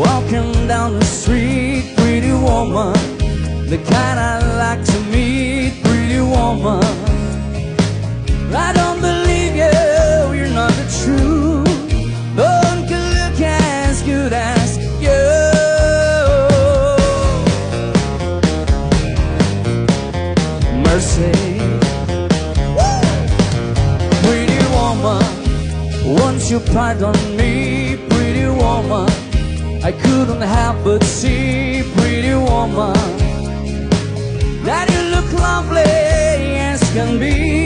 Walking down the street, pretty woman, the kind I like to meet, pretty woman. I don't believe you, you're not the truth. No one can look as good as you. Mercy. Pretty woman, won't you pardon me, pretty woman? I couldn't help but see, pretty woman, that you look lovely as can be.